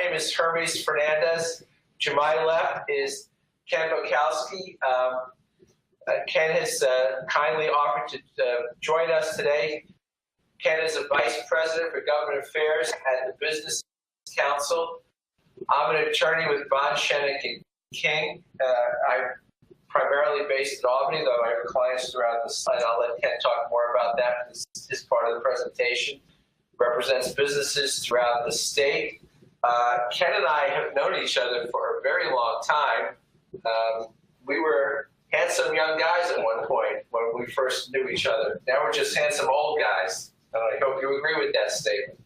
name is Hermes Fernandez. To my left is Ken Bukowski. Ken has kindly offered to join us today. Ken is a Vice President for Government Affairs at the Business Council. I'm an attorney with Bond, Shennick & King. I'm primarily based in Albany, though I have clients throughout the state. I'll let Ken talk more about that. This is part of the presentation. Represents businesses throughout the state. Ken and I have known each other for a very long time. We were handsome young guys at one point when we first knew each other. Now we're just handsome old guys. And I hope you agree with that statement.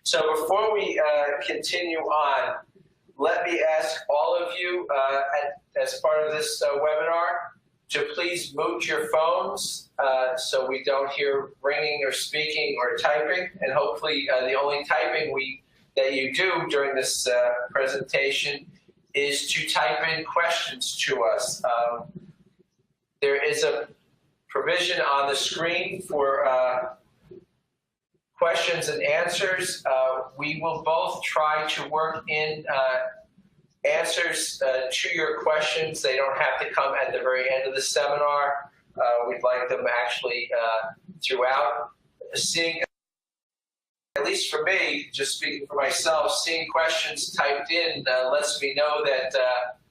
So before we continue on, let me ask all of you as part of this webinar to please mute your phones so we don't hear ringing or speaking or typing. And hopefully the only typing that you do during this presentation is to type in questions to us. There is a provision on the screen for questions and answers. We will both try to work in answers to your questions. They don't have to come at the very end of the seminar. We'd like them actually throughout. Seeing, at least for me, just speaking for myself, seeing questions typed in lets me know that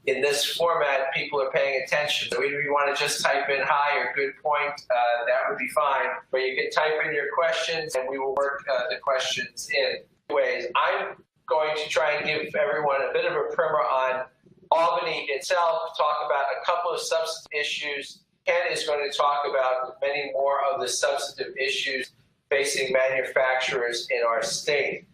in this format people are paying attention. So if you want to just type in hi or good point, that would be fine. But you can type in your questions and we will work the questions in. Anyways, I'm going to try and give everyone a bit of a primer on Albany itself, talk about a couple of substantive issues. Ken is going to talk about many more of the substantive issues facing manufacturers in our state.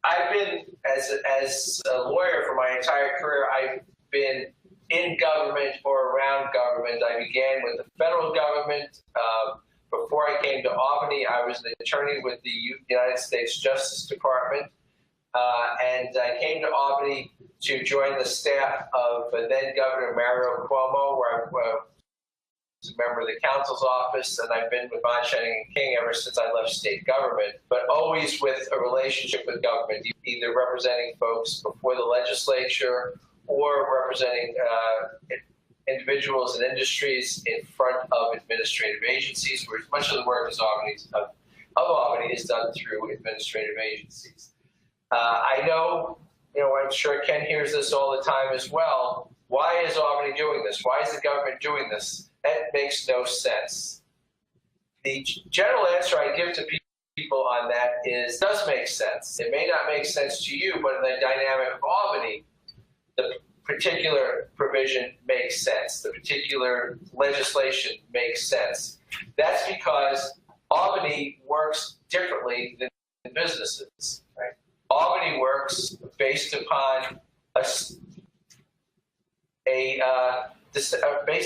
I've been, as a lawyer for my entire career, I've been in government or around government. I began with the federal government. Before I came to Albany, I was an attorney with the United States Justice Department. And I came to Albany to join the staff of then Governor Mario Cuomo, where I was a member of the council's office, and I've been with Bond, Shennick & King ever since I left state government, but always with a relationship with government, either representing folks before the legislature or representing individuals and industries in front of administrative agencies, where much of the work of Albany is done through administrative agencies. I know, I'm sure Ken hears this all the time as well. Why is Albany doing this? Why is the government doing this? That makes no sense. The general answer I give to people on that is, it does make sense. It may not make sense to you, but in the dynamic of Albany, the particular provision makes sense. The particular legislation makes sense. That's because Albany works differently than businesses. Right? Albany works based upon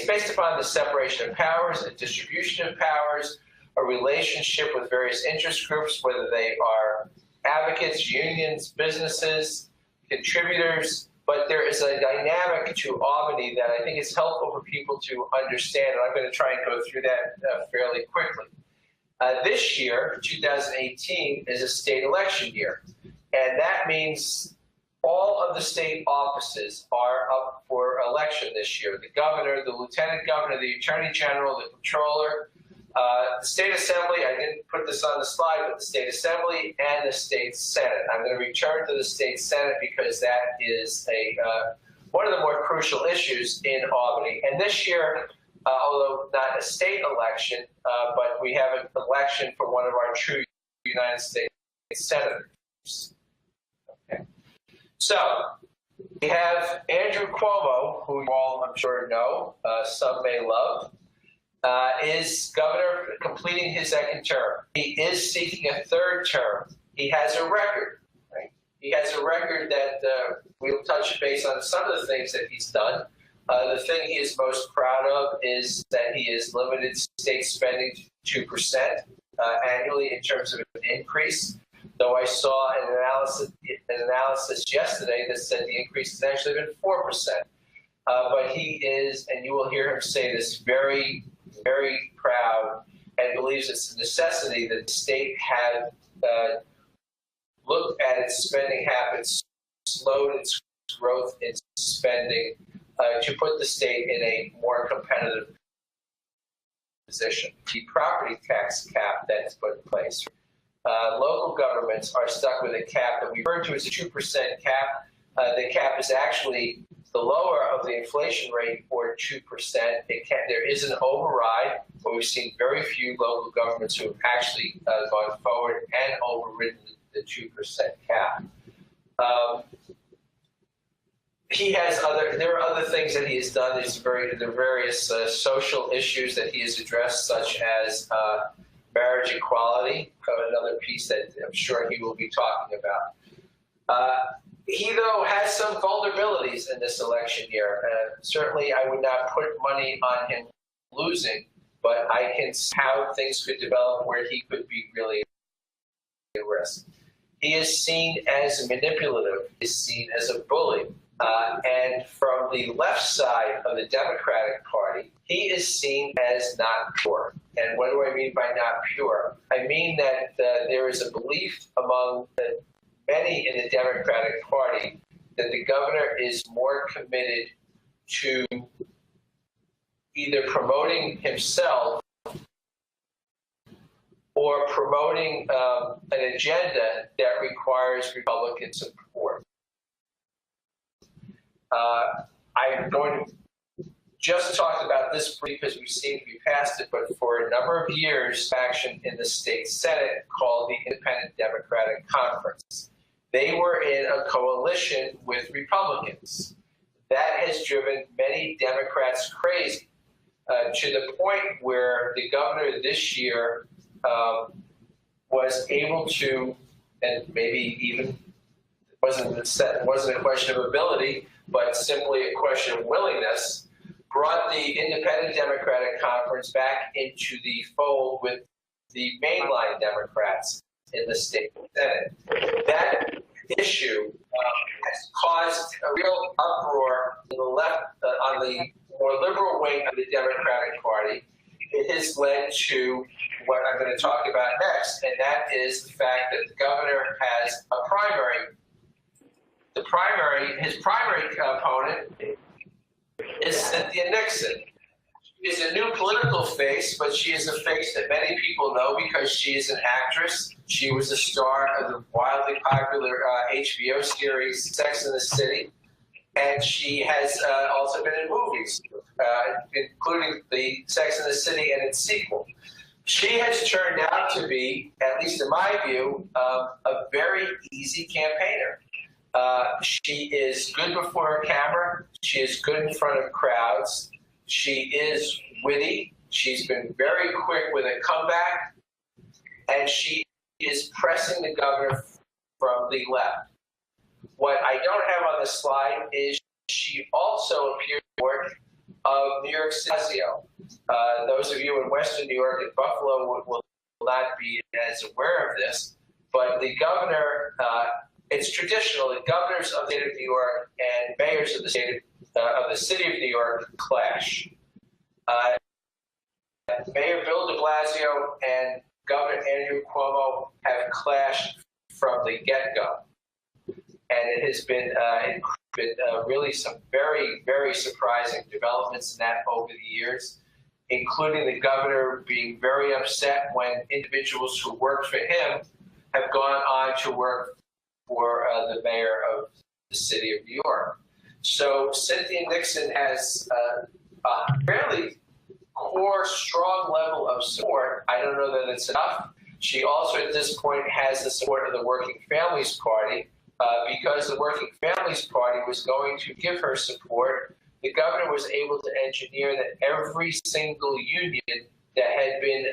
based upon the separation of powers, a distribution of powers, a relationship with various interest groups, whether they are advocates, unions, businesses, contributors. But there is a dynamic to Albany that I think is helpful for people to understand, and I'm going to try and go through that fairly quickly. This year, 2018, is a state election year, and that means all of the state offices are up for election this year. The governor, the lieutenant governor, the attorney general, the controller, the state assembly, I didn't put this on the slide, but the state assembly and the state senate. I'm going to return to the state senate because that is one of the more crucial issues in Albany. And this year, although not a state election, but we have an election for one of our true United States senators. Okay. So we have Andrew Cuomo, who you all I'm sure know, some may love, is governor completing his second term. He is seeking a third term. He has a record. Right? He has a record that we'll touch base on some of the things that he's done. The thing he is most proud of is that he has limited state spending to 2% annually in terms of an increase. Though I saw an analysis yesterday that said the increase has actually been 4%. But he is, and you will hear him say this, very, very proud and believes it's a necessity that the state have looked at its spending habits, slowed its growth in spending to put the state in a more competitive position. The property tax cap that is put in place. Local governments are stuck with a cap that we refer to as a 2% cap. The cap is actually the lower of the inflation rate, or 2%. There is an override, but we've seen very few local governments who have actually gone forward and overridden the 2% cap. There are other things that he has done. There are various social issues that he has addressed, such as marriage equality, another piece that I'm sure he will be talking about. He, though, has some vulnerabilities in this election year. Certainly, I would not put money on him losing, but I can see how things could develop where he could be really at risk. He is seen as manipulative, is seen as a bully. And from the left side of the Democratic Party, he is seen as not pure. And what do I mean by not pure? I mean that there is a belief among many in the Democratic Party that the governor is more committed to either promoting himself or promoting an agenda that requires Republican support. I'm going to just talk about this because we seem to be past it, but for a number of years, faction in the state Senate called the Independent Democratic Conference. They were in a coalition with Republicans. That has driven many Democrats crazy, to the point where the governor this year was able to, and maybe even wasn't a question of ability, but simply a question of willingness, brought the Independent Democratic Conference back into the fold with the mainline Democrats in the state Senate. That issue has caused a real uproar on the left, on the more liberal wing of the Democratic Party. It has led to what I'm going to talk about next, and that is the fact that the governor has a primary. His primary opponent is Cynthia Nixon. She is a new political face, but she is a face that many people know because she is an actress. She was a star of the wildly popular HBO series Sex and the City, and she has also been in movies, including the Sex and the City and its sequel. She has turned out to be, at least in my view, a very easy campaigner. She is good before a camera. She is good in front of crowds. She is witty. She's been very quick with a comeback. And she is pressing the governor from the left. What I don't have on the slide is she also appears in the court of New York City. Those of you in Western New York and Buffalo will not be as aware of this, but the governor, it's traditional that governors of the state of New York and mayors of the city of New York clash. Mayor Bill de Blasio and Governor Andrew Cuomo have clashed from the get-go. And it has been really some very, very surprising developments in that over the years, including the governor being very upset when individuals who worked for him have gone on to work for the mayor of the city of New York. So Cynthia Nixon has a fairly core, strong level of support. I don't know that it's enough. She also, at this point, has the support of the Working Families Party, because the Working Families Party was going to give her support. The governor was able to engineer that every single union that had been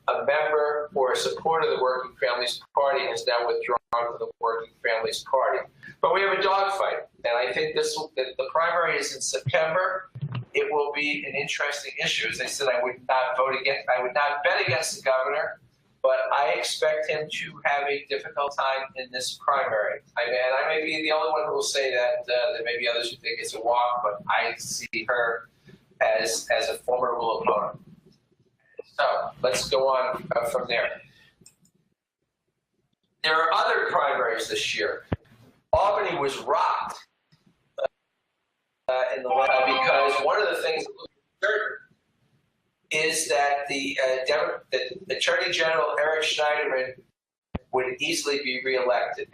a member or a supporter of the Working Families Party has now withdrawn from the Working Families Party. But we have a dogfight, and I think the primary is in September. It will be an interesting issue. As I said, I would not bet against the governor, but I expect him to have a difficult time in this primary. And I may be the only one who will say that. There may be others who think it's a walk, but I see her as a formidable opponent. So let's go on from there. There are other primaries this year. Albany was rocked because one of the things that looks certain is that the Attorney General Eric Schneiderman would easily be reelected.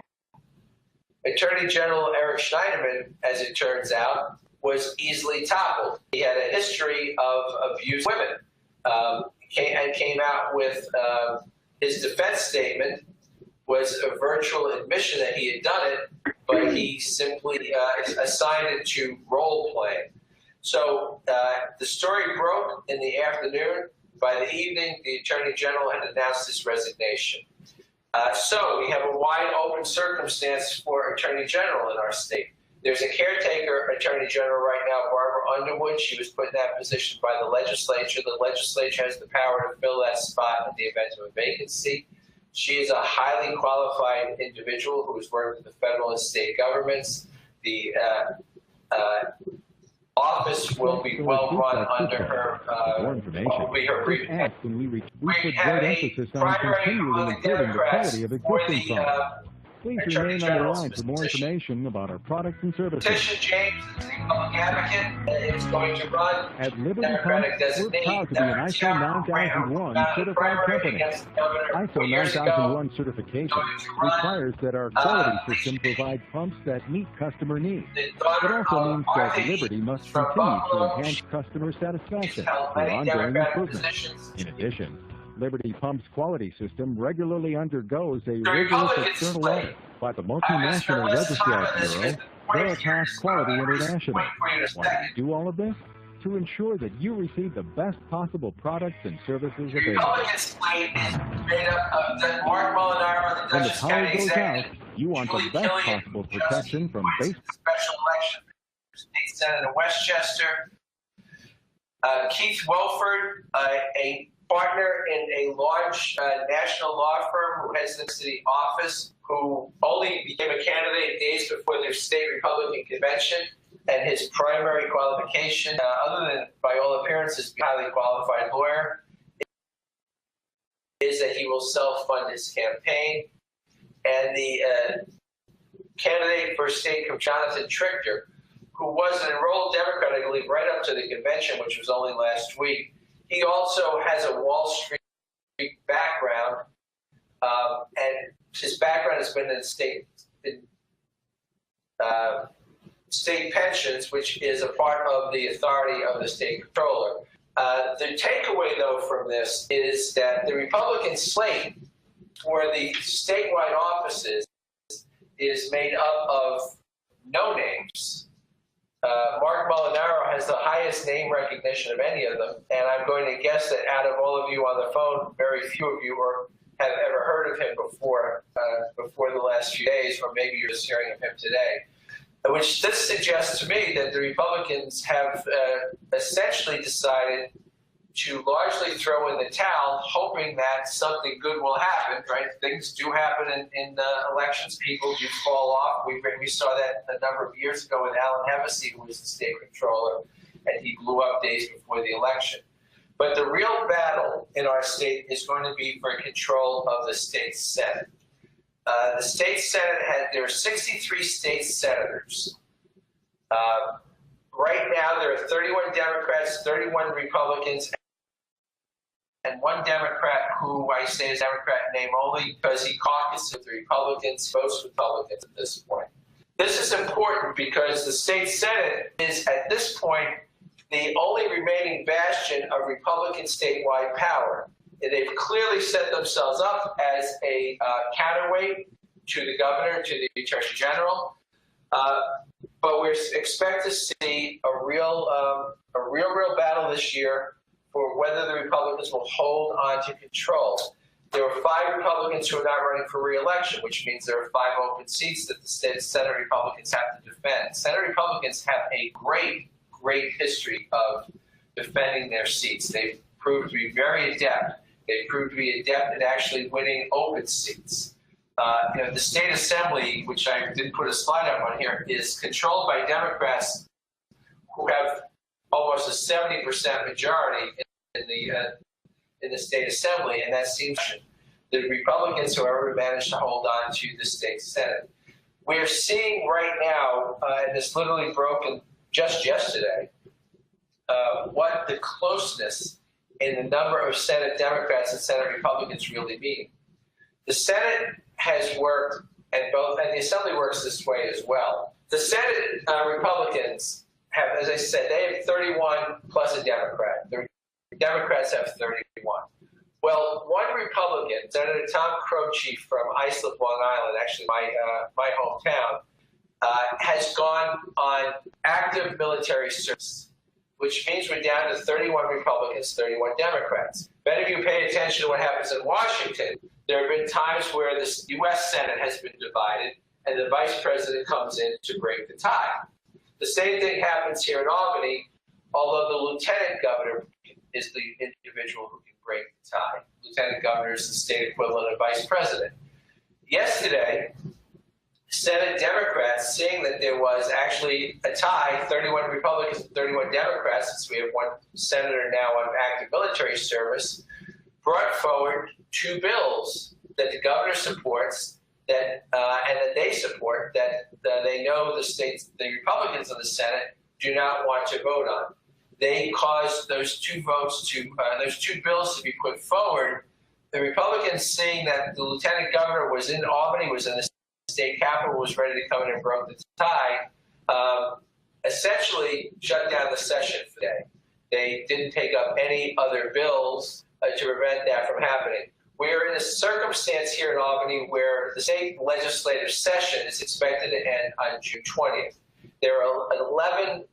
Attorney General Eric Schneiderman, as it turns out, was easily toppled. He had a history of abusing women and came out with his defense statement was a virtual admission that he had done it, but he simply assigned it to role playing. So the story broke in the afternoon. By the evening, the Attorney General had announced his resignation. So we have a wide open circumstance for Attorney General in our state. There's a caretaker Attorney General right now, Barbara Underwood. She was put in that position by the legislature. The legislature has the power to fill that spot in the event of a vacancy. She is a highly qualified individual who has worked with the federal and state governments. The office will be well run under her. More information. We have a primary among the Democrats for the Please remain on the line for more information about our products and services. Petition James, the public advocate, is going to run at Liberty Democratic Pump, we're designee. proud to be an ISO 9001 certified company. ISO 9001 certification requires that our quality system provide pumps that meet customer needs. It also means that Liberty must continue to enhance customer satisfaction through ongoing improvements. In addition, Liberty Pump's quality system regularly undergoes a rigorous external audit by the multinational Registrar Bureau, Veritas Quality International. Why do you do all of this? To ensure that you receive the best possible products and services available. Republican slate is made up of Mark Molinaro, the When the Dutchess power County goes out, executive, you want the best possible protection from base. Special election, State Senate in Westchester. Keith Welford, a partner in a large national law firm who heads the city office, who only became a candidate days before their state Republican convention, and his primary qualification, other than by all appearances, a highly qualified lawyer, is that he will self-fund his campaign. And the candidate for state, Jonathan Trichter, who was an enrolled Democrat, I believe, right up to the convention, which was only last week. He also has a Wall Street background, and his background has been in state pensions, which is a part of the authority of the state controller. The takeaway, though, from this is that the Republican slate for the statewide offices is made up of no names. Mark Molinaro has the highest name recognition of any of them, and I'm going to guess that out of all of you on the phone, very few of you have ever heard of him before the last few days, or maybe you're just hearing of him today. Which this suggests to me that the Republicans have essentially decided to largely throw in the towel, hoping that something good will happen, right? Things do happen in elections. People do fall off. We saw that a number of years ago with Alan Hevesy, who was the state controller, and he blew up days before the election. But the real battle in our state is going to be for control of the state Senate. The state Senate there are 63 state senators. Right now, there are 31 Democrats, 31 Republicans, and one Democrat who I say is Democrat in name only because he caucuses with the Republicans, votes Republicans at this point. This is important because the state Senate is, at this point, the only remaining bastion of Republican statewide power. They've clearly set themselves up as a counterweight to the governor, to the attorney general, but we expect to see a real battle this year for whether the Republicans will hold on to control. There are 5 Republicans who are not running for re-election, which means there are 5 open seats that the state Senate Republicans have to defend. Senate Republicans have a great history of defending their seats. They've proved to be very adept. They proved to be adept at actually winning open seats. The state assembly, which I didn't put a slide up on here, is controlled by Democrats who have almost a 70% majority in the state assembly, and that seems. the Republicans, however, managed to hold on to the state Senate. We're seeing right now, and this literally broke just yesterday, what the closeness in the number of Senate Democrats and Senate Republicans really mean. The Senate has worked, and the Assembly works this way as well. The Senate Republicans have, as I said, they have 31 plus a Democrat. The Democrats have 31. Well, one Republican, Senator Tom Croce from Islip, Long Island, actually my hometown, has gone on active military service, which means we're down to 31 Republicans, 31 Democrats. Many of you pay attention to what happens in Washington. There have been times where the U.S. Senate has been divided, and the Vice President comes in to break the tie. The same thing happens here in Albany, although the Lieutenant Governor is the individual who can break the tie. Lieutenant Governor is the state equivalent of Vice President. Yesterday, Senate Democrats, seeing that there was actually a tie, 31 Republicans and 31 Democrats, since we have one senator now on active military service, brought forward two bills that the governor supports and that they support that they know the Republicans in the Senate do not want to vote on. They caused those two bills to be put forward. The Republicans, seeing that the Lieutenant Governor was in Albany, was in the state capitol, was ready to come in and broke the tie, essentially shut down the session for the day. They didn't take up any other bills to prevent that from happening. We're in a circumstance here in Albany where the state legislative session is expected to end on June 20th. There are 11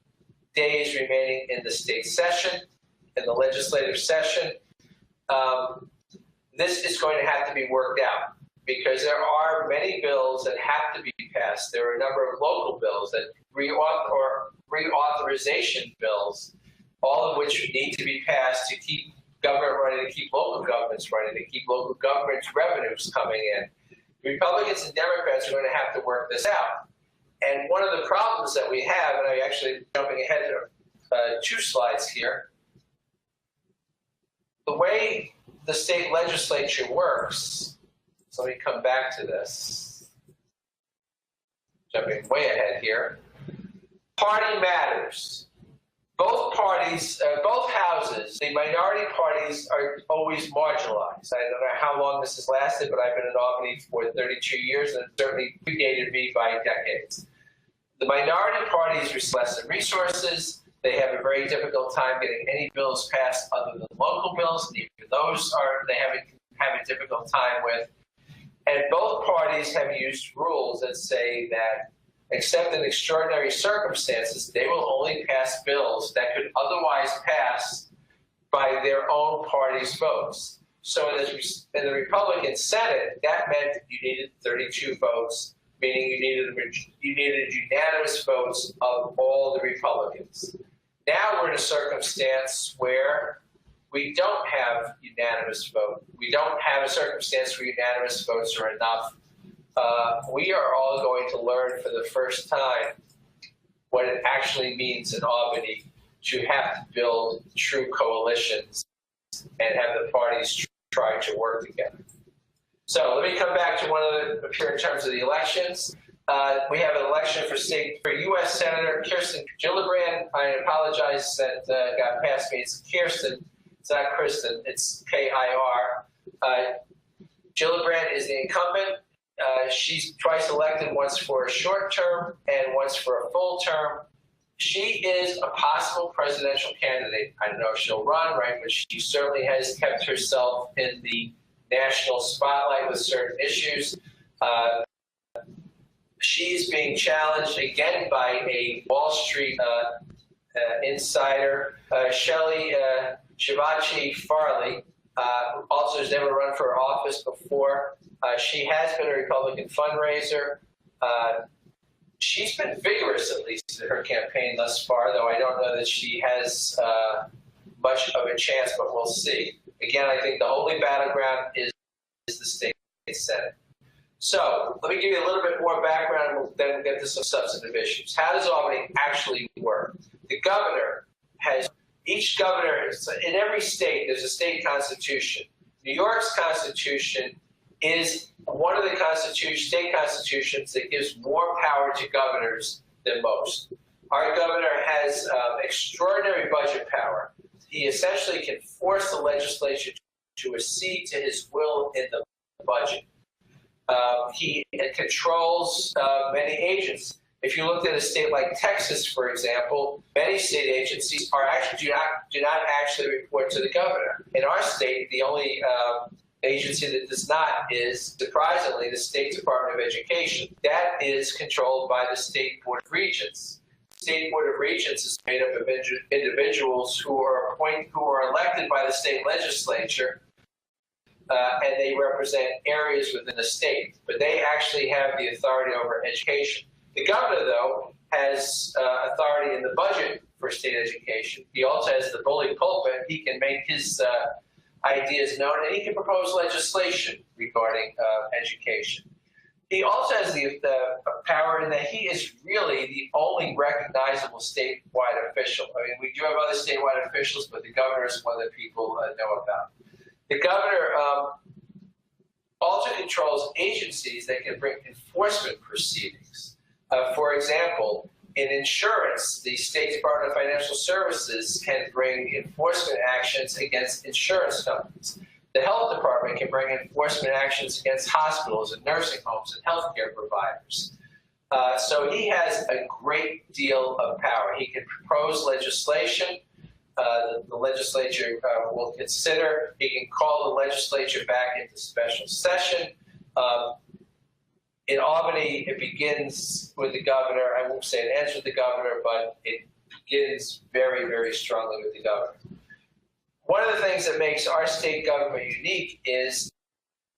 days remaining in the state session, in the legislative session. This is going to have to be worked out because there are many bills that have to be passed. There are a number of local bills that reauthorization bills, all of which need to be passed to keep government running, to keep local governments running, to keep local government revenues coming in. Republicans and Democrats are going to have to work this out. And one of the problems that we have, and I'm actually jumping ahead to 2 slides here, the way the state legislature works, so let me come back to this, jumping way ahead here, party matters. Both parties, both houses, the minority parties are always marginalized. I don't know how long this has lasted, but I've been in Albany for 32 years, and it certainly predated me by decades. The minority parties receive less resources. They have a very difficult time getting any bills passed other than local bills, and even those they have a difficult time with. And both parties have used rules that say that, except in extraordinary circumstances, they will only pass bills that could otherwise pass by their own party's votes. So in the Republican Senate, that meant that you needed 32 votes, meaning you needed unanimous votes of all the Republicans. Now we're in a circumstance where we don't have unanimous vote. We don't have a circumstance where unanimous votes are enough. We are all going to learn for the first time what it actually means in Albany to have to build true coalitions and have the parties try to work together. So let me come back to one of the, here in terms of the elections. We have an election for U.S. Senator Kirsten Gillibrand. I apologize that got past me. It's Kirsten. It's not Kristen. It's K-I-R. Gillibrand is the incumbent. She's twice elected, once for a short term and once for a full term. She is a possible presidential candidate. I don't know if she'll run, right, but she certainly has kept herself in the national spotlight with certain issues. She's being challenged again by a Wall Street insider, Shelley Shivachi Farley, who also has never run for office before. She has been a Republican fundraiser. She's been vigorous, at least, in her campaign thus far, though I don't know that she has much of a chance, but we'll see. Again, I think the only battleground is the state Senate. So let me give you a little bit more background, and then we'll get to some substantive issues. How does Albany actually work? The governor has, each governor, in every state, there's a state constitution. New York's constitution is one of the state constitutions that gives more power to governors than most. Our governor has extraordinary budget power. He essentially can force the legislature to accede to his will in the budget. He controls many agencies. If you looked at a state like Texas, for example, many state agencies do not actually report to the governor. In our state, the only agency that does not is, surprisingly, the State Department of Education. That is controlled by the State Board of Regents. The State Board of Regents is made up of individuals who are elected by the state legislature, and they represent areas within the state, but they actually have the authority over education. The governor, though, has authority in the budget for state education. He also has the bully pulpit. He can make his ideas known, and he can propose legislation regarding education. He also has the power in that he is really the only recognizable statewide official. I mean, we do have other statewide officials, but the governor is one that people know about. The governor also controls agencies that can bring enforcement proceedings. For example, in insurance, the State Department of Financial Services can bring enforcement actions against insurance companies. The Health Department can bring enforcement actions against hospitals and nursing homes and healthcare providers. So he has a great deal of power. He can propose legislation. The legislature will consider. He can call the legislature back into special session. In Albany, it begins with the governor. I won't say it ends with the governor, but it begins very, very strongly with the governor. One of the things that makes our state government unique is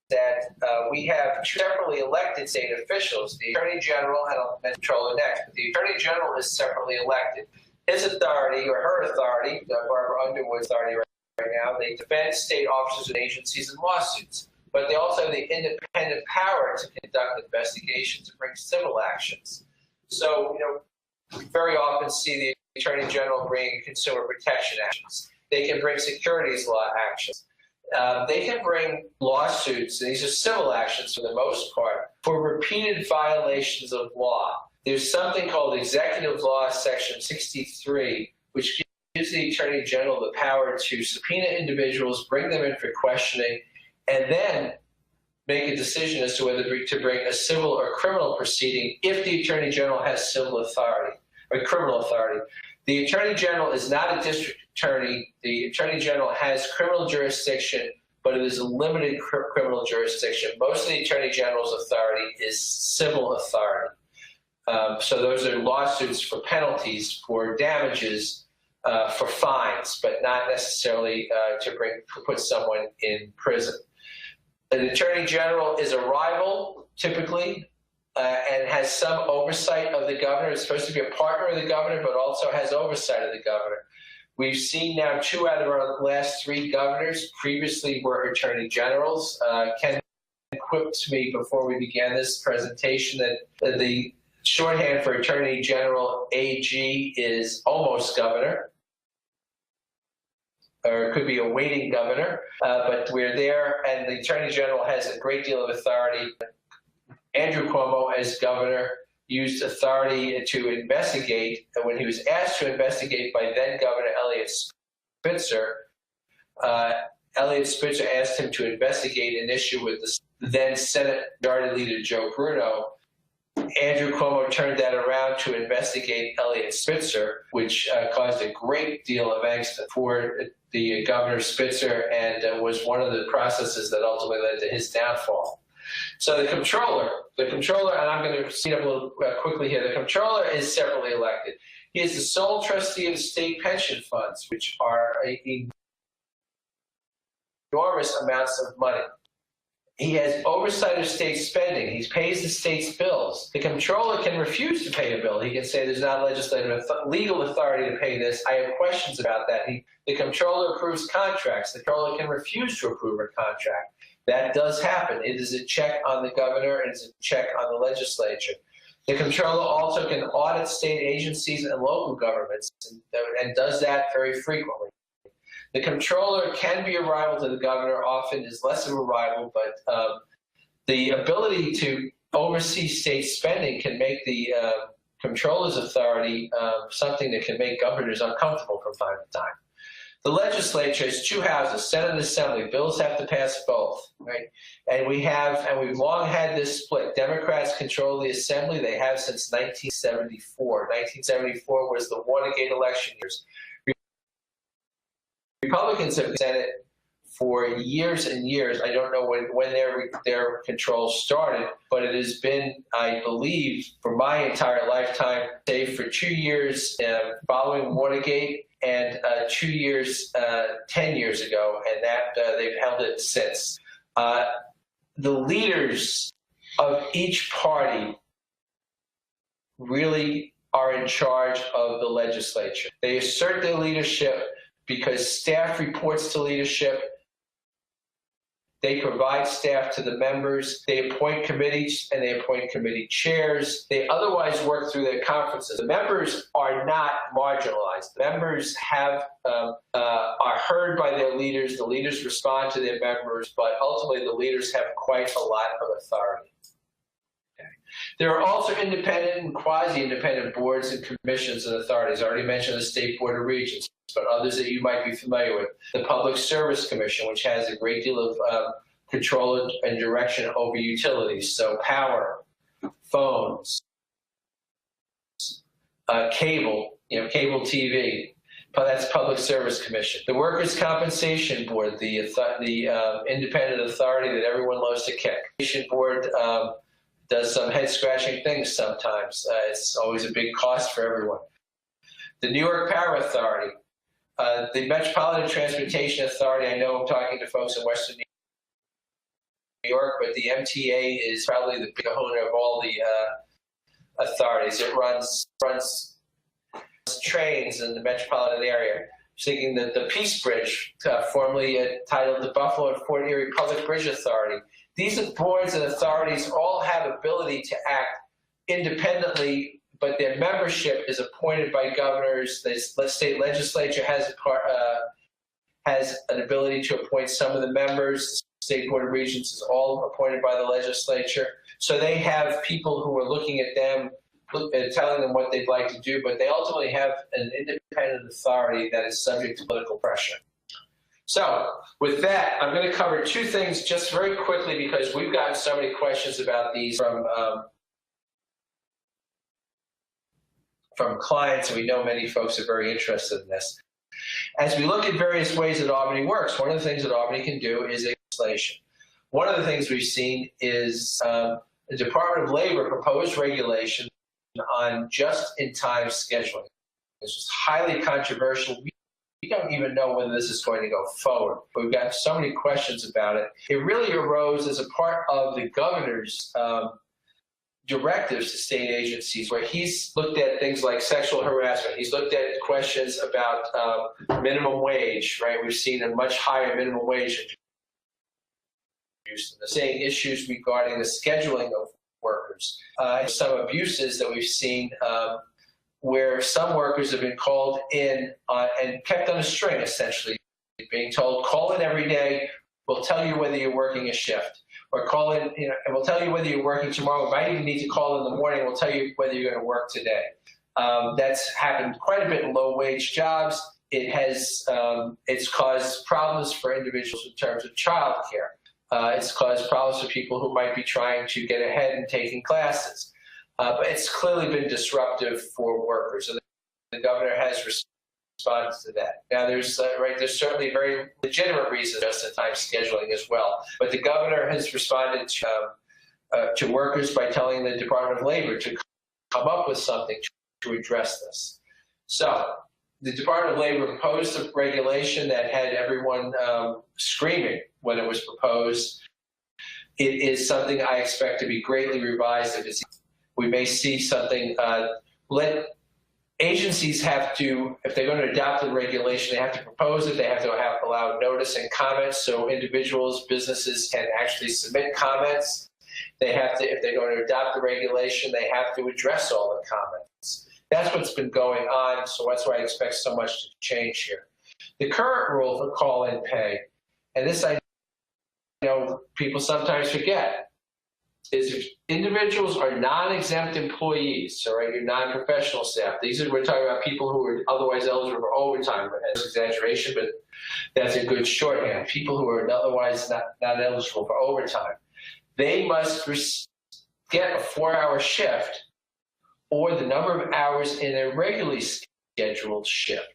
that we have two separately elected state officials, the Attorney General, and I'll mention Controller next, but the Attorney General is separately elected. His authority, or her authority, Barbara Underwood's authority right now, they defend state officers and agencies in lawsuits. But they also have the independent power to conduct investigations and bring civil actions. So, we very often see the Attorney General bring consumer protection actions. They can bring securities law actions. They can bring lawsuits, and these are civil actions for the most part, for repeated violations of law. There's something called Executive Law Section 63, which gives the Attorney General the power to subpoena individuals, bring them in for questioning, and then make a decision as to whether to bring a civil or criminal proceeding if the Attorney General has civil authority or criminal authority. The Attorney General is not a district attorney. The Attorney General has criminal jurisdiction, but it is a limited criminal jurisdiction. Most of the Attorney General's authority is civil authority. So those are lawsuits for penalties, for damages, for fines, but not necessarily to put someone in prison. The Attorney General is a rival, typically, and has some oversight of the governor. It's supposed to be a partner of the governor, but also has oversight of the governor. We've seen now 2 out of our last 3 governors previously were Attorney Generals. Ken quipped me before we began this presentation that the shorthand for Attorney General AG is almost governor, or it could be a waiting governor, but we're there, and the Attorney General has a great deal of authority. Andrew Cuomo, as governor, used authority to investigate, and when he was asked to investigate by then-Governor Eliot Spitzer, asked him to investigate an issue with the then Senate Majority Leader Joe Bruno. Andrew Cuomo turned that around to investigate Eliot Spitzer, which caused a great deal of angst for the Governor Spitzer, and was one of the processes that ultimately led to his downfall. So the comptroller, and I'm going to speed up a little quickly here, the comptroller is separately elected. He is the sole trustee of the state pension funds, which are enormous amounts of money. He has oversight of state spending. He pays the state's bills. The comptroller can refuse to pay a bill. He can say there's not legal authority to pay this. I have questions about that. The comptroller approves contracts. The comptroller can refuse to approve a contract. That does happen. It is a check on the governor, and it's a check on the legislature. The comptroller also can audit state agencies and local governments, and does that very frequently. The comptroller can be a rival to the governor, often is less of a rival, but The ability to oversee state spending can make the Comptroller's authority something that can make governors uncomfortable from time to time. The legislature has two houses, Senate and Assembly. Bills have to pass both, right? And we've long had this split. Democrats control the Assembly. They have since 1974. 1974 was the Watergate election years. Republicans have been in the Senate for years and years. I don't know when their control started, but it has been, I believe, for my entire lifetime, save for 2 years following Watergate and 2 years, 10 years ago, and that they've held it since. The leaders of each party really are in charge of the legislature. They assert their leadership because staff reports to leadership. They provide staff to the members. They appoint committees and they appoint committee chairs. They otherwise work through their conferences. The members are not marginalized. The members are heard by their leaders. The leaders respond to their members, but ultimately the leaders have quite a lot of authority. Okay. There are also independent and quasi-independent boards and commissions and authorities. I already mentioned the State Board of Regents, but others that you might be familiar with. The Public Service Commission, which has a great deal of control and direction over utilities, so power, phones, cable, cable TV. But that's Public Service Commission. The Workers' Compensation Board, the independent authority that everyone loves to kick. The Compensation Board does some head-scratching things sometimes. It's always a big cost for everyone. The New York Power Authority. The Metropolitan Transportation Authority, I know I'm talking to folks in Western New York, but the MTA is probably the big owner of all the authorities. It runs trains in the metropolitan area. Thinking that the Peace Bridge, formerly titled the Buffalo and Fort Erie Public Bridge Authority. These boards and authorities all have ability to act independently, but their membership is appointed by governors. The state legislature has an ability to appoint some of the members. The State Board of Regents is all appointed by the legislature. So they have people who are looking at them and telling them what they'd like to do, but they ultimately have an independent authority that is subject to political pressure. So with that, I'm going to cover two things just very quickly because we've gotten so many questions about these from clients, and we know many folks are very interested in this. As we look at various ways that Albany works, one of the things that Albany can do is legislation. One of the things we've seen is the Department of Labor proposed regulation on just-in-time scheduling. This was highly controversial. We don't even know whether this is going to go forward. We've got so many questions about it. It really arose as a part of the governor's directives to state agencies, where he's looked at things like sexual harassment. He's looked at questions about minimum wage, right? We've seen a much higher minimum wage introduced. The same issues regarding the scheduling of workers. Some abuses that we've seen where some workers have been called in and kept on a string, essentially, being told, call in every day, we'll tell you whether you're working a shift. Or call in, and we'll tell you whether you're working tomorrow. We might even need to call in the morning. We'll tell you whether you're going to work today. That's happened quite a bit in low-wage jobs. It has, it's caused problems for individuals in terms of childcare. It's caused problems for people who might be trying to get ahead and taking classes. But it's clearly been disruptive for workers, and the governor has responded to that. Now, there's certainly very legitimate reasons just-in-time scheduling as well. But the governor has responded to workers by telling the Department of Labor to come up with something to address this. So the Department of Labor proposed a regulation that had everyone screaming when it was proposed. It is something I expect to be greatly revised. We may see something. Agencies have to, if they're going to adopt the regulation, they have to propose it. They have to allow notice and comments so individuals, businesses can actually submit comments. They have to, if they're going to adopt the regulation, they have to address all the comments. That's what's been going on, so that's why I expect so much to change here. The current rule for call-in pay, and this I know people sometimes forget, is if individuals are non-exempt employees, so right, your non-professional staff. We're talking about people who are otherwise eligible for overtime. That's exaggeration, but that's a good shorthand. People who are otherwise not eligible for overtime. They must get a 4-hour shift or the number of hours in a regularly scheduled shift.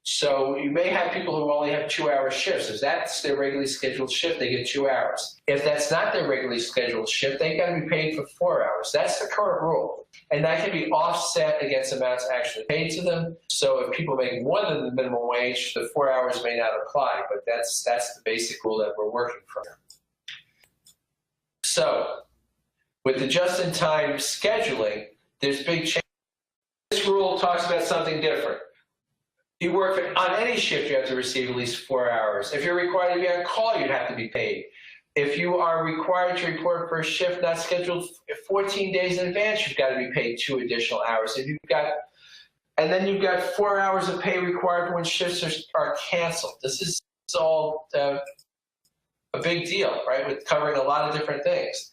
So you may have people who only have 2-hour shifts. If that's their regularly scheduled shift, they get 2 hours. If that's not their regularly scheduled shift, they got to be paid for 4 hours. That's the current rule. And that can be offset against amounts actually paid to them. So if people make more than the minimum wage, the 4 hours may not apply, but that's the basic rule that we're working from. So with the just-in-time scheduling, there's big change. This rule talks about something different. You work on any shift, you have to receive at least 4 hours. If you're required to be on call, you'd have to be paid. If you are required to report for a shift not scheduled 14 days in advance, you've got to be paid 2 additional hours. And then you've got 4 hours of pay required when shifts are canceled. This is all a big deal, right? With covering a lot of different things.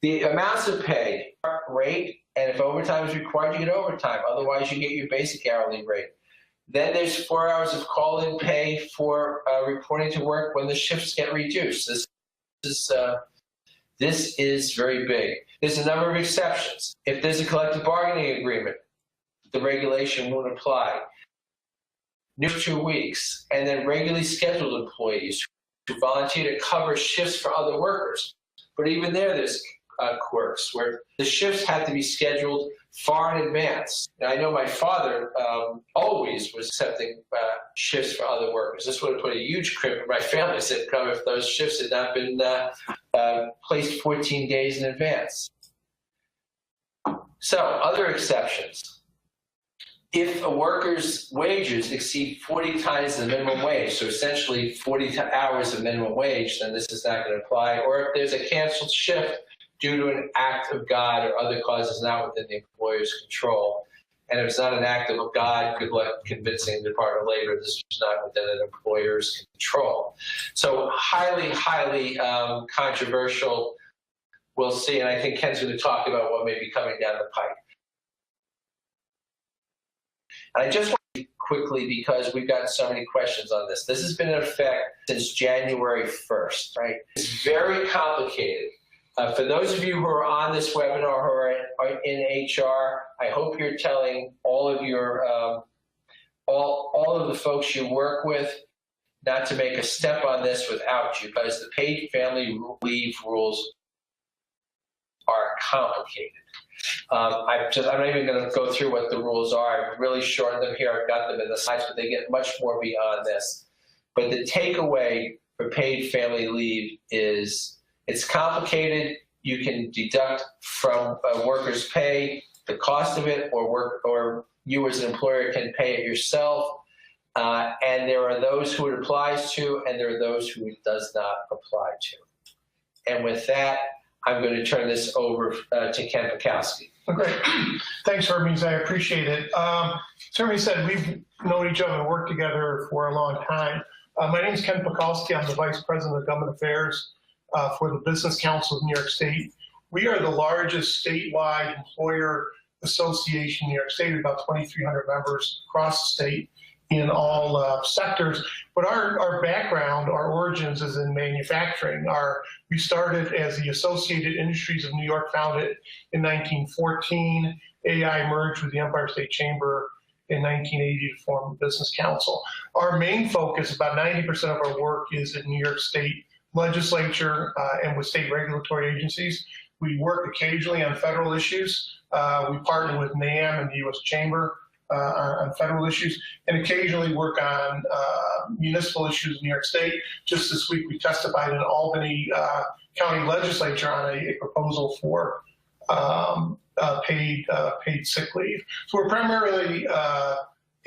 The amounts of pay, rate, and if overtime is required, you get overtime. Otherwise, you get your basic hourly rate. Then there's 4 hours of call-in pay for reporting to work when the shifts get reduced. This is very big. There's a number of exceptions. If there's a collective bargaining agreement, the regulation won't apply. New 2 weeks, and then regularly scheduled employees who volunteer to cover shifts for other workers. But even there's quirks where the shifts have to be scheduled far in advance. Now, I know my father always was accepting shifts for other workers. This would have put a huge crimp in my family's income if those shifts had not been placed 14 days in advance. So, other exceptions. If a worker's wages exceed 40 times the minimum wage, so essentially 40 hours of minimum wage, then this is not going to apply. Or if there's a canceled shift due to an act of God or other causes not within the employer's control. And if it's not an act of God, good luck convincing the Department of Labor this is not within an employer's control. So highly, highly controversial. We'll see, and I think Ken's going to talk about what may be coming down the pike. And I just want to quickly, because we've gotten so many questions on this. This has been in effect since January 1st, right? It's very complicated. For those of you who are on this webinar who are in HR, I hope you're telling all of your all of the folks you work with not to make a step on this without you, because the paid family leave rules are complicated. I'm not even going to go through what the rules are. I've really shortened them here. I've got them in the slides, but they get much more beyond this. But the takeaway for paid family leave is it's complicated. You can deduct from a worker's pay the cost of it, or you as an employer can pay it yourself. And there are those who it applies to, and there are those who it does not apply to. And with that, I'm going to turn this over to Ken Pikowski. Great. Thanks, Hermes. I appreciate it. As Hermes said, we've known each other and worked together for a long time. My name is Ken Pikowski. I'm the Vice President of Government Affairs for the Business Council of New York State. We are the largest statewide employer association in New York State, about 2,300 members across the state in all sectors. But our background, our origins is in manufacturing. We started as the Associated Industries of New York, founded in 1914. AI merged with the Empire State Chamber in 1980 to form the Business Council. Our main focus, about 90% of our work, is in New York State legislature and with state regulatory agencies. We work occasionally on federal issues. We partner with NAM and the U.S. Chamber on federal issues, and occasionally work on municipal issues in New York State. Just this week, we testified in Albany County Legislature on a proposal for paid sick leave. So we're primarily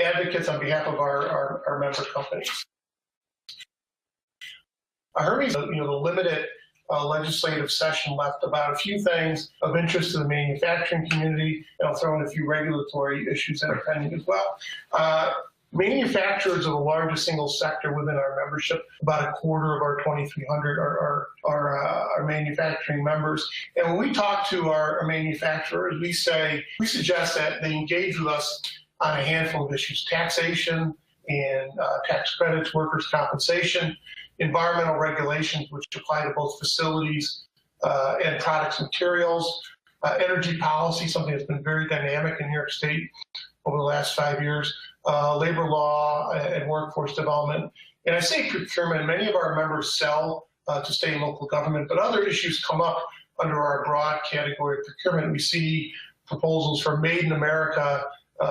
advocates on behalf of our member companies. Hermes, the limited legislative session left, about a few things of interest to the manufacturing community, and I'll throw in a few regulatory issues that are pending as well. Manufacturers are the largest single sector within our membership. About a quarter of our 2,300 are manufacturing members. And when we talk to our manufacturers, we suggest that they engage with us on a handful of issues: taxation and tax credits, workers' compensation, environmental regulations, which apply to both facilities and products and materials, energy policy, something that's been very dynamic in New York State over the last 5 years, labor law and workforce development. And I say procurement, many of our members sell to state and local government, but other issues come up under our broad category of procurement. We see proposals for Made in America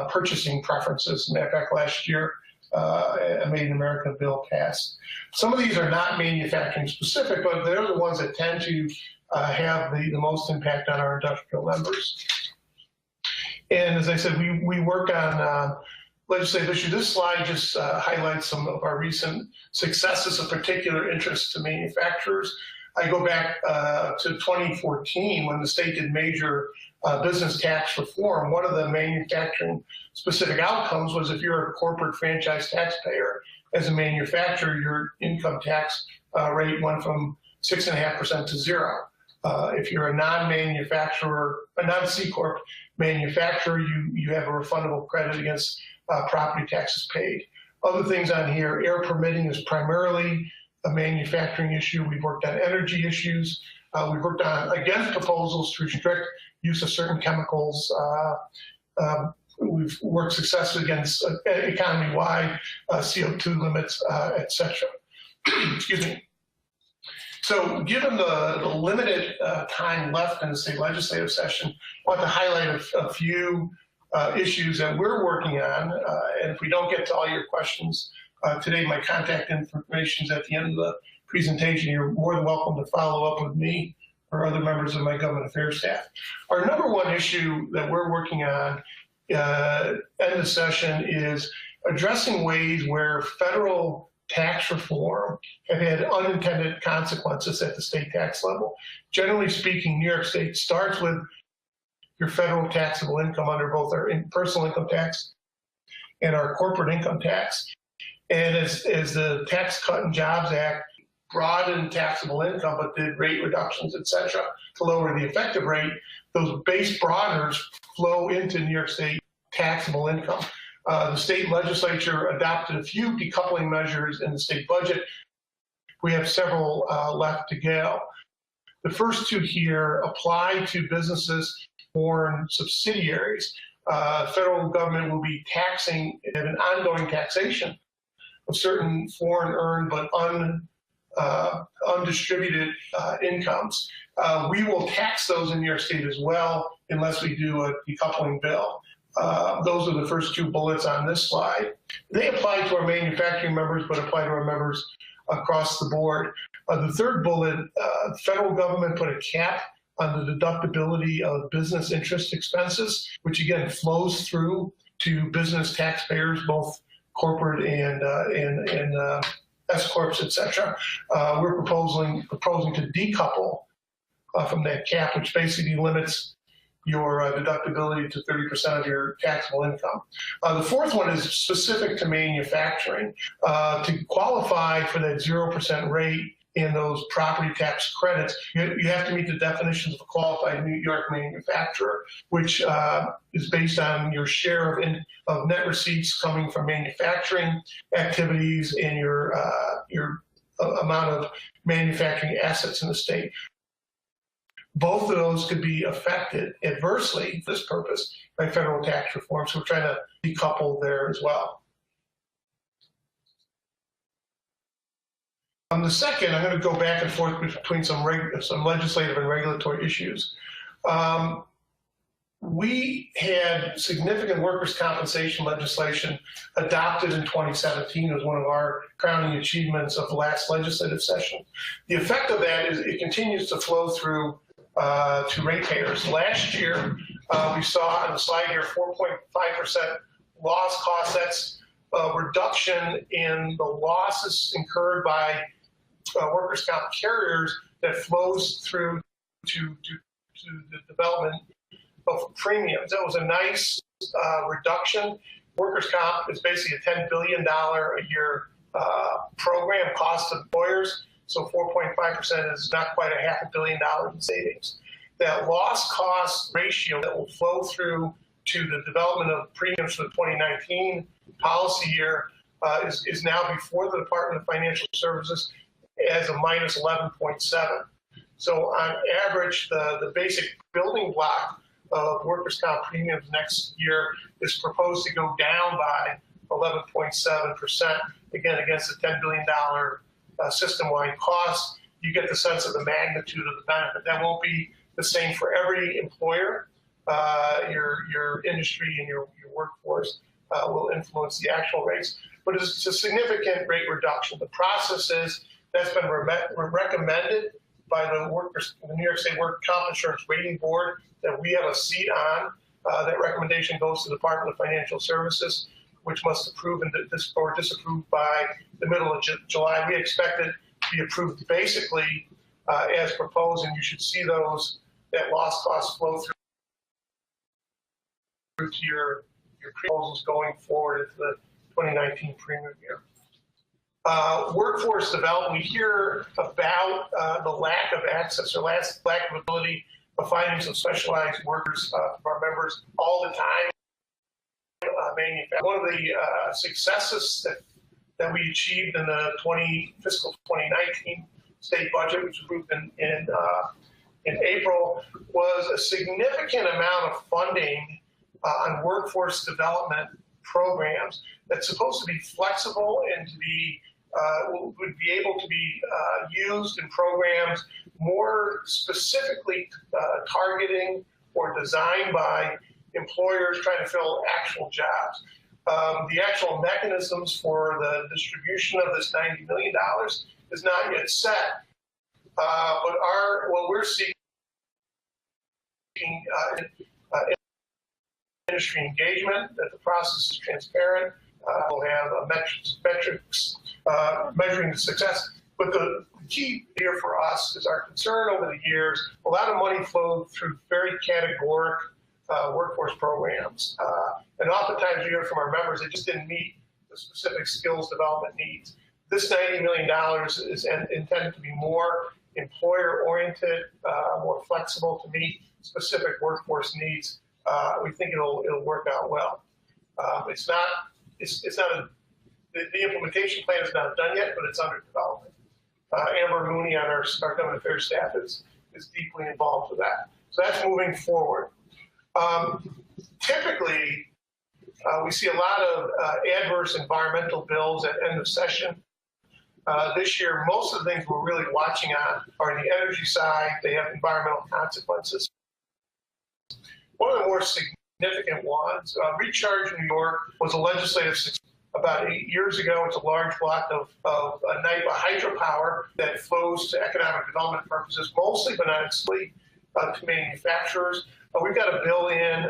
purchasing preferences. In fact, last year, a Made in America bill passed. Some of these are not manufacturing specific, but they're the ones that tend to have the most impact on our industrial members. And as I said, we work on legislative issues. This slide just highlights some of our recent successes of particular interest to manufacturers. I go back to 2014 when the state did major business tax reform. One of the manufacturing specific outcomes was if you're a corporate franchise taxpayer, as a manufacturer, your income tax rate went from 6.5% to 0. If you're a non-manufacturer, a non-C Corp manufacturer, you have a refundable credit against property taxes paid. Other things on here, air permitting is primarily a manufacturing issue. We've worked on energy issues. We've worked on, against proposals to restrict use of certain chemicals. We've worked successfully against economy-wide CO2 limits, et cetera. Excuse me. So given the limited time left in the state legislative session, I want to highlight a few issues that we're working on. And if we don't get to all your questions today, my contact information is at the end of the presentation. You're more than welcome to follow up with me or other members of my government affairs staff. Our number one issue that we're working on end of session is addressing ways where federal tax reform have had unintended consequences at the state tax level. Generally speaking, New York State starts with your federal taxable income under both our personal income tax and our corporate income tax. And as the Tax Cut and Jobs Act broadened taxable income but did rate reductions, et cetera, to lower the effective rate, those base broadeners flow into New York State taxable income. The state legislature adopted a few decoupling measures in the state budget. We have several left to go. The first two here apply to businesses, foreign subsidiaries. Federal government will be taxing at an ongoing taxation of certain foreign earned but undistributed incomes. We will tax those in New York State as well unless we do a decoupling bill. Those are the first two bullets on this slide. They apply to our manufacturing members, but apply to our members across the board. The third bullet, the federal government put a cap on the deductibility of business interest expenses, which again flows through to business taxpayers, both corporate and S corps, et cetera. We're proposing to decouple from that cap, which basically limits your deductibility to 30% of your taxable income. The fourth one is specific to manufacturing. To qualify for that 0% rate in those property tax credits, you have to meet the definitions of a qualified New York manufacturer, which is based on your share of net receipts coming from manufacturing activities and your amount of manufacturing assets in the state. Both of those could be affected adversely for this purpose by federal tax reform, so we're trying to decouple there as well. On the second, I'm going to go back and forth between some legislative and regulatory issues. We had significant workers' compensation legislation adopted in 2017 as one of our crowning achievements of the last legislative session. The effect of that is it continues to flow through to ratepayers. Last year, we saw on the slide here 4.5% loss cost. That's a reduction in the losses incurred by workers' comp carriers that flows through to the development of premiums. That was a nice reduction. Workers' comp is basically a $10 billion a year program cost to employers. So 4.5% is not quite a $500 million in savings. That loss cost ratio that will flow through to the development of premiums for the 2019 policy year is now before the Department of Financial Services as a minus 11.7. So on average, the basic building block of workers' comp premiums next year is proposed to go down by 11.7%, again, against a $10 billion system-wide cost. You get the sense of the magnitude of the benefit. That won't be the same for every employer. Your industry and your workforce will influence the actual rates, but it's a significant rate reduction. The process is that's been recommended by the New York State Workers' Comp Insurance Rating Board that we have a seat on. That recommendation goes to the Department of Financial Services, which must approve or disapprove by the middle of July. We expect it to be approved basically as proposed, and you should see that loss cost flow through to your proposals going forward into the 2019 premium year. Workforce development, we hear about the lack of access or lack of ability of finding some specialized workers for our members all the time. One of the successes that we achieved in the fiscal 2019 state budget, which was approved in April, was a significant amount of funding on workforce development programs that's supposed to be flexible and to be would be able to be used in programs more specifically targeting or designed by employers trying to fill actual jobs. The actual mechanisms for the distribution of this $90 million is not yet set, but what we're seeking industry engagement, that the process is transparent. We'll have metrics measuring the success. But the key here for us is our concern over the years. A lot of money flowed through very categoric workforce programs. And oftentimes you hear from our members, they just didn't meet the specific skills development needs. This $90 million is intended to be more employer-oriented, more flexible to meet specific workforce needs. We think it'll work out well. The implementation plan is not done yet, but it's under development. Amber Mooney on our government affairs staff is deeply involved with that. So that's moving forward. Typically, we see a lot of adverse environmental bills at end of session. This year, most of the things we're really watching on are the energy side. They have environmental consequences. One of the more significant ones, Recharge New York was a legislative success about 8 years ago. It's a large block of NYPA hydropower that flows to economic development purposes, mostly, but not exclusively, to manufacturers. We've got a bill in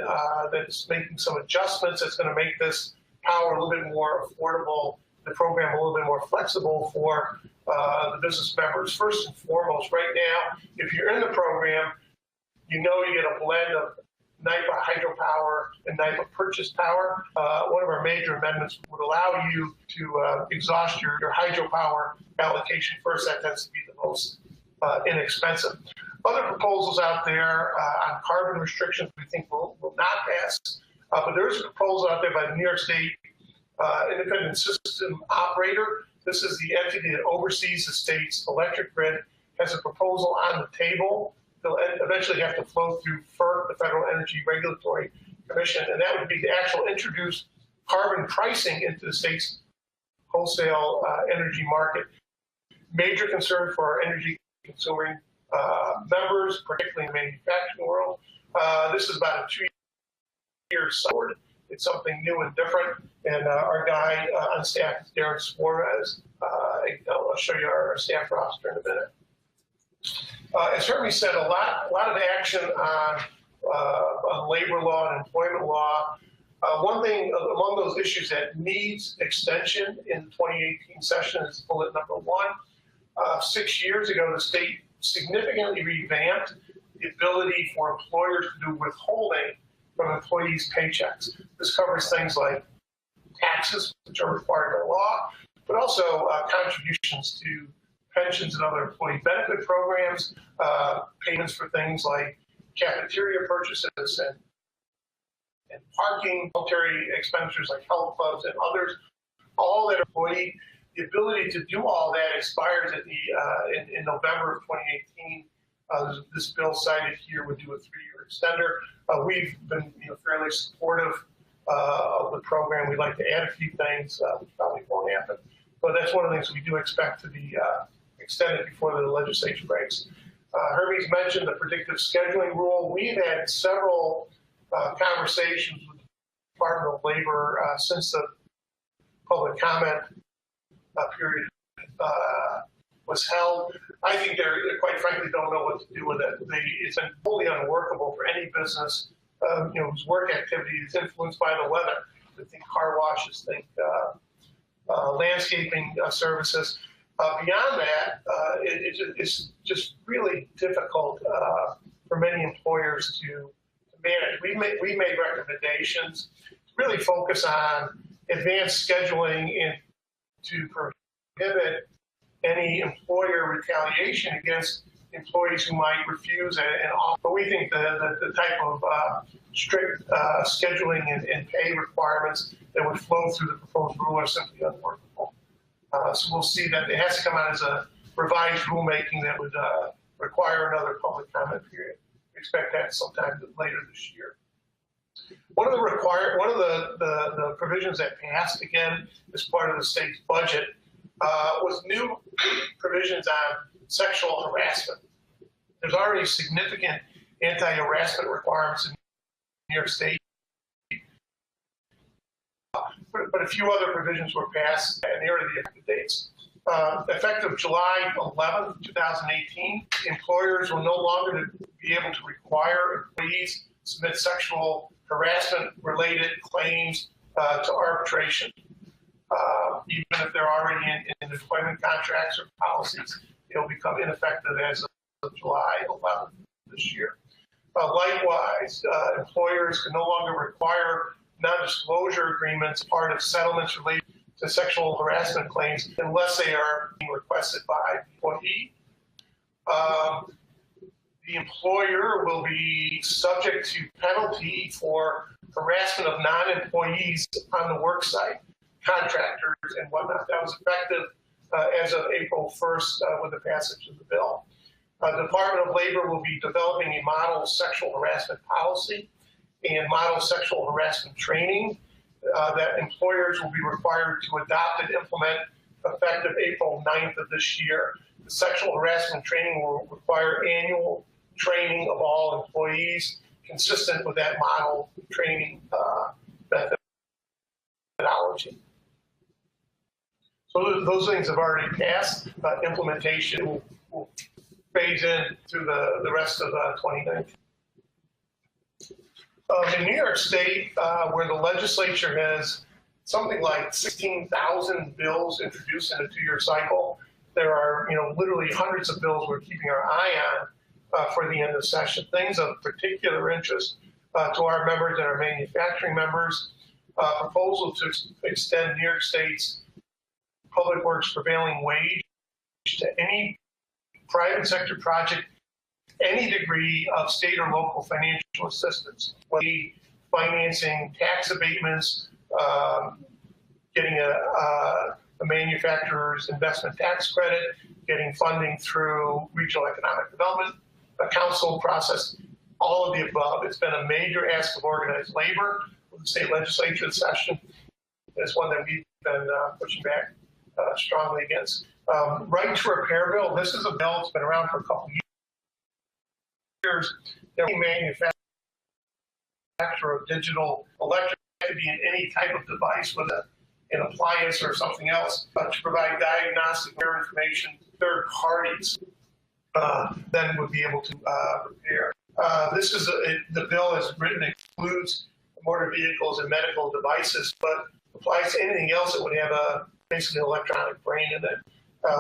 that's making some adjustments that's going to make this power a little bit more affordable, the program a little bit more flexible for the business members. First and foremost, right now, if you're in the program, you know you get a blend of NYPA hydropower and NYPA purchase power. One of our major amendments would allow you to exhaust your hydropower allocation first. That tends to be the most inexpensive. Other proposals out there on carbon restrictions we think will not pass. But there is a proposal out there by the New York State Independent System Operator. This is the entity that oversees the state's electric grid, has a proposal on the table. They'll eventually have to flow through FERC, the Federal Energy Regulatory Commission, and that would be to actually introduce carbon pricing into the state's wholesale energy market. Major concern for our energy consuming members, particularly in the manufacturing world. This is about a 2-year cycle. It's something new and different, and our guy on staff is Darren Suarez. I'll show you our staff roster in a minute. As Hermie said, a lot of action on labor law and employment law. One thing among those issues that needs extension in the 2018 session is bullet number 1. 6 years ago, the state significantly revamped the ability for employers to do withholding from employees' paychecks. This covers things like taxes, which are required by law, but also contributions to pensions and other employee benefit programs, payments for things like cafeteria purchases and parking, military expenditures like health clubs and others, all that employee. The ability to do all that expires at in November of 2018. This bill cited here would do a 3-year extender. We've been fairly supportive of the program. We'd like to add a few things, which probably won't happen. But that's one of the things we do expect to be extended before the legislature breaks. Herbie's mentioned the predictive scheduling rule. We've had several conversations with the Department of Labor since the public comment period was held. I think they quite frankly don't know what to do with it. It's totally unworkable for any business whose work activity is influenced by the weather. Think car washes, think landscaping services. Beyond that, it's just really difficult for many employers to manage. We made recommendations to really focus on advanced scheduling and to prohibit any employer retaliation against employees who might refuse an offer. But we think the type of strict scheduling and pay requirements that would flow through the proposed rule are simply unworkable. So we'll see that it has to come out as a revised rulemaking that would require another public comment period. We expect that sometime later this year. One of the provisions that passed again as part of the state's budget was new provisions on sexual harassment. There's already significant anti-harassment requirements in New York State, but a few other provisions were passed near the effective dates. Effective July 11th, 2018, employers will no longer be able to require employees to submit sexual harassment-related claims to arbitration. Even if they're already in employment contracts or policies, it'll become ineffective as of July 11th this year. Likewise, employers can no longer require non-disclosure agreements part of settlements related to sexual harassment claims unless they are being requested by the employee. The employer will be subject to penalty for harassment of non-employees on the work site, contractors and whatnot. That was effective as of April 1st with the passage of the bill. The Department of Labor will be developing a model sexual harassment policy and model sexual harassment training that employers will be required to adopt and implement effective April 9th of this year. The sexual harassment training will require annual training of all employees consistent with that model training methodology. So those things have already passed. Implementation will phase in through the rest of 2019. In New York State, where the legislature has something like 16,000 bills introduced in a 2-year cycle, there are literally hundreds of bills we're keeping our eye on for the end of session. Things of particular interest to our members and our manufacturing members. Proposal to extend New York State's public works prevailing wage to any private sector project, any degree of state or local financial assistance, whether financing, tax abatements, getting a manufacturer's investment tax credit, getting funding through regional economic development, a council process, all of the above. It's been a major ask of organized labor with the state legislature this session. It's one that we've been pushing back strongly against. Right to repair bill. This is a bill that's been around for a couple of years. Every manufacturer of digital electric could be in any type of device with an appliance or something else to provide diagnostic information to third parties then would be able to repair. This is the bill as written includes motor vehicles and medical devices, but applies to anything else that would have basically an electronic brain in it.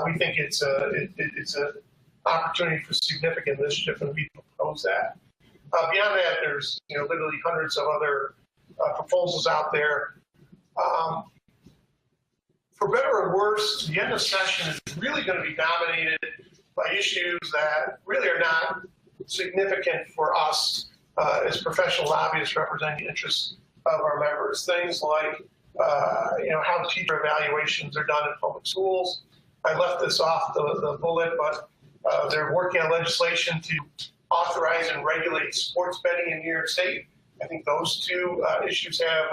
We think it's an opportunity for significant mischief, and we propose that. Beyond that, there's literally hundreds of other proposals out there. For better or worse, the end of session is really going to be dominated by issues that really are not significant for us as professional lobbyists representing the interests of our members. Things like, how teacher evaluations are done in public schools. I left this off the bullet, but they're working on legislation to authorize and regulate sports betting in New York State. I think those two issues have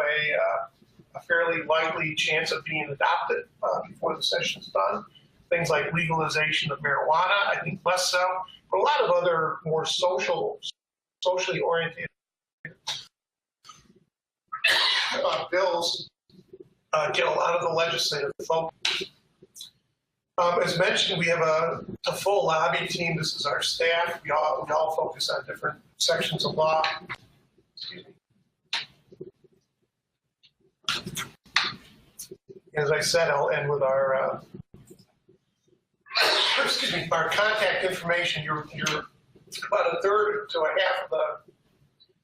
a fairly likely chance of being adopted before the session's done. Things like legalization of marijuana, I think less so. But a lot of other more socially oriented bills get a lot of the legislative focus. As mentioned, we have a full lobby team. This is our staff. We all focus on different sections of law. Excuse me. As I said, I'll end with our our contact information. You're about a third to a half of the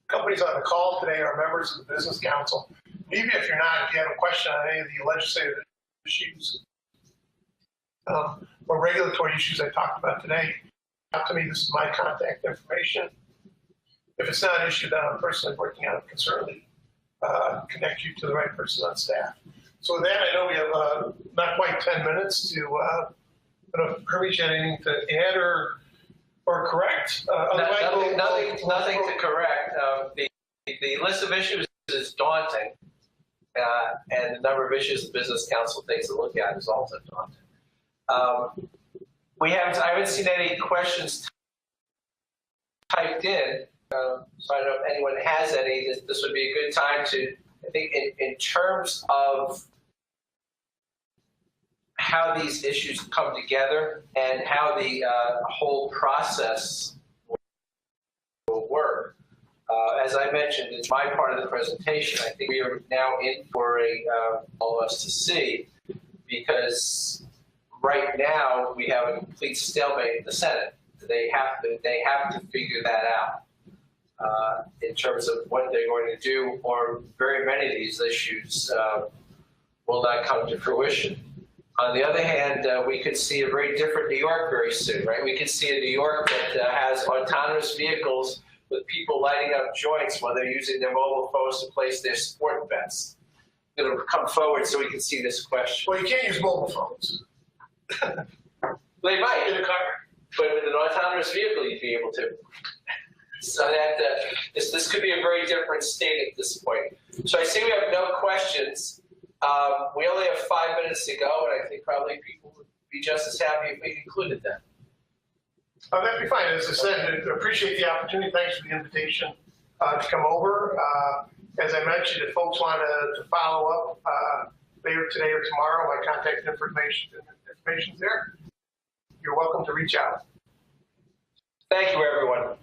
companies on the call today are members of the Business Council. Even if you're not, if you have a question on any of the legislative issues or regulatory issues I talked about today, up to me. This is my contact information. If it's not an issue that I'm personally working on, I can certainly connect you to the right person on staff. So with that, I know we have not quite 10 minutes to, I don't know if Herbie had anything to add or correct. Nothing to correct. The list of issues is daunting, and the number of issues the Business Council takes a look at is also daunting. I haven't seen any questions typed in, so I don't know if anyone has any. This would be a good time to, I think, in terms of how these issues come together and how the whole process will work. As I mentioned, it's my part of the presentation. I think we are now in for all of us to see, because right now we have a complete stalemate in the Senate. They have to figure that out in terms of what they're going to do, or very many of these issues will not come to fruition. On the other hand, we could see a very different New York very soon, right? We could see a New York that has autonomous vehicles with people lighting up joints while they're using their mobile phones to place their sport bets. I'm going to come forward so we can see this question. Well, you can't use mobile phones. They might in a car, but with an autonomous vehicle, you'd be able to. So that this could be a very different state at this point. So I see we have no questions. We only have 5 minutes to go, and I think probably people would be just as happy if we included them. That'd be fine. As I said, I appreciate the opportunity. Thanks for the invitation to come over. As I mentioned, if folks want to follow up later today or tomorrow, my contact information's there. You're welcome to reach out. Thank you, everyone.